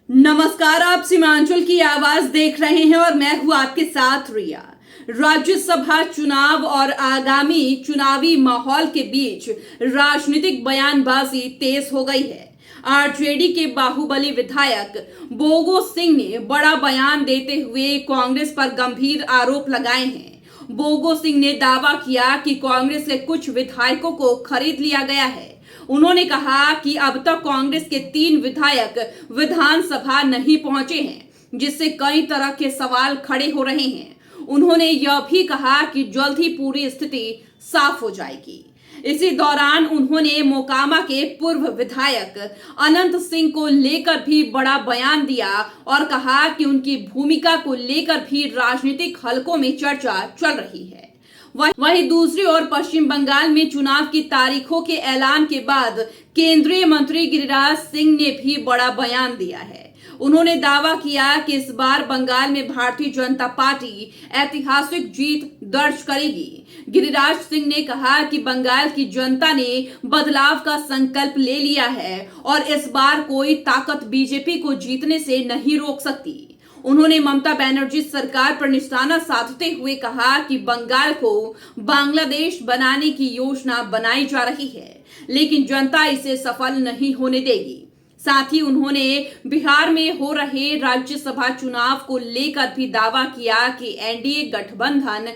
नमस्कार, आप सीमांचल की आवाज देख रहे हैं और मैं हूं आपके साथ रिया। राज्यसभा चुनाव और आगामी चुनावी माहौल के बीच राजनीतिक बयानबाजी तेज हो गई है। आरजेडी के बाहुबली विधायक बोगो सिंह ने बड़ा बयान देते हुए कांग्रेस पर गंभीर आरोप लगाए हैं। बोगो सिंह ने दावा किया कि कांग्रेस के कुछ विधायकों को खरीद लिया गया है। उन्होंने कहा कि अब तक कांग्रेस के 3 विधायक विधानसभा नहीं पहुंचे हैं, जिससे कई तरह के सवाल खड़े हो रहे हैं। उन्होंने यह भी कहा कि जल्द ही पूरी स्थिति साफ हो जाएगी। इसी दौरान उन्होंने मोकामा के पूर्व विधायक अनंत सिंह को लेकर भी बड़ा बयान दिया और कहा कि उनकी भूमिका को लेकर भी राजनीतिक हलकों में चर्चा चल रही है। वहीं दूसरी ओर पश्चिम बंगाल में चुनाव की तारीखों के ऐलान के बाद केंद्रीय मंत्री गिरिराज सिंह ने भी बड़ा बयान दिया है। उन्होंने दावा किया कि इस बार बंगाल में भारतीय जनता पार्टी ऐतिहासिक जीत दर्ज करेगी। गिरिराज सिंह ने कहा कि बंगाल की जनता ने बदलाव का संकल्प ले लिया है और इस बार कोई ताकत बीजेपी को जीतने से नहीं रोक सकती। उन्होंने ममता बनर्जी सरकार पर निशाना साधते हुए कहा कि बंगाल को बांग्लादेश बनाने की योजना बनाई जा रही है, लेकिन जनता इसे सफल नहीं होने देगी। साथ ही उन्होंने बिहार में हो रहे राज्यसभा चुनाव को लेकर भी दावा किया कि एनडीए गठबंधन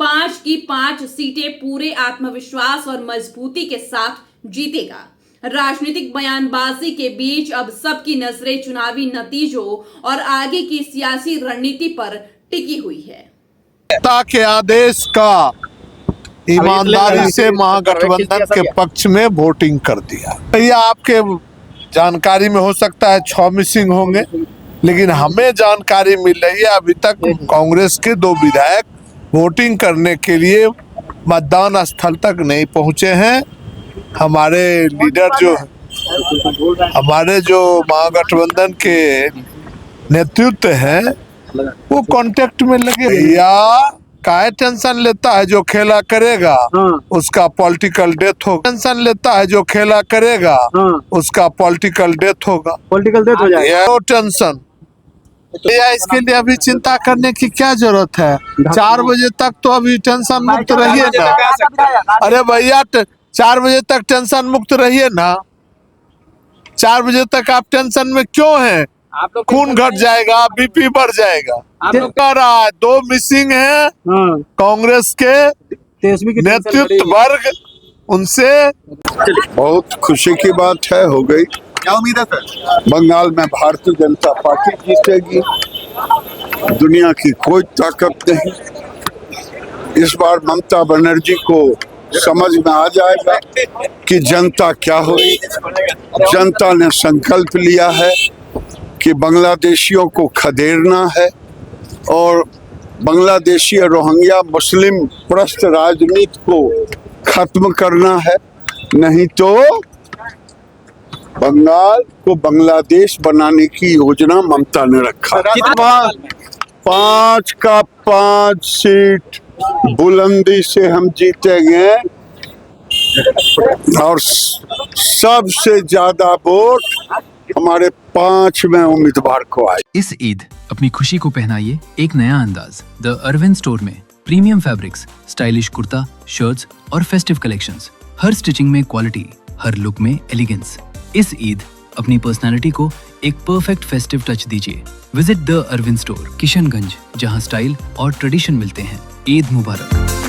5 की 5 सीटें पूरे आत्मविश्वास और मजबूती के साथ जीतेगा। राजनीतिक बयानबाजी के बीच अब सबकी नजरें चुनावी नतीजों और आगे की सियासी रणनीति पर टिकी हुई है। जनता के आदेश का ईमानदारी से महागठबंधन के पक्ष में वोटिंग कर दिया। ये आपके जानकारी में हो सकता है 6 मिसिंग होंगे, लेकिन हमें जानकारी मिल रही है अभी तक कांग्रेस के 2 विधायक वोटिंग करने के लिए मतदान स्थल तक नहीं पहुंचे हैं। हमारे लीडर हमारे जो महागठबंधन के नेतृत्व हैं वो कांटेक्ट में लगे। या काहे टेंशन लेता है, जो खेला करेगा उसका पॉलिटिकल डेथ होगा। टेंशन लेता है, जो खेला करेगा उसका पॉलिटिकल डेथ होगा। पॉलिटिकल डेथ हो जाएगा। नो टेंशन, या इसके लिए अभी चिंता करने की क्या जरूरत है। 4 बजे तक तो अभी टेंशन मुक्त रहिए ना। अरे भैया 4 बजे तक टेंशन मुक्त रहिए ना। 4 बजे तक आप टेंशन में क्यों हैं? खून घट जाएगा, बीपी बढ़ जाएगा। 2 मिसिंग है कांग्रेस के नेतृत्व वर्ग, उनसे बहुत खुशी की बात है। हो गई। क्या उम्मीद है सर? बंगाल में भारतीय जनता पार्टी जीतेगी, दुनिया की कोई ताकत नहीं। इस बार ममता बनर्जी को समझ में आ जाएगा कि जनता क्या हुई। जनता ने संकल्प लिया है कि बांग्लादेशियों को खदेड़ना है और बांग्लादेशी रोहिंग्या मुस्लिम प्रस्त राजनीति को खत्म करना है, नहीं तो बंगाल को बांग्लादेश बनाने की योजना ममता ने रखा। 5 का 5 सीट बुलंदी से हम जीतेंगे और सबसे ज्यादा वोट हमारे 5वें उम्मीदवार को आए। इस ईद अपनी खुशी को पहनाइए एक नया अंदाज द अरविंद स्टोर में। Premium fabrics, stylish kurta, shirts और फेस्टिव कलेक्शंस। हर स्टिचिंग में क्वालिटी, हर लुक में एलिगेंस। इस ईद अपनी पर्सनालिटी को एक परफेक्ट फेस्टिव टच दीजिए। Visit the Arvind store, Kishanganj, जहां स्टाइल और ट्रेडिशन मिलते हैं। ईद मुबारक।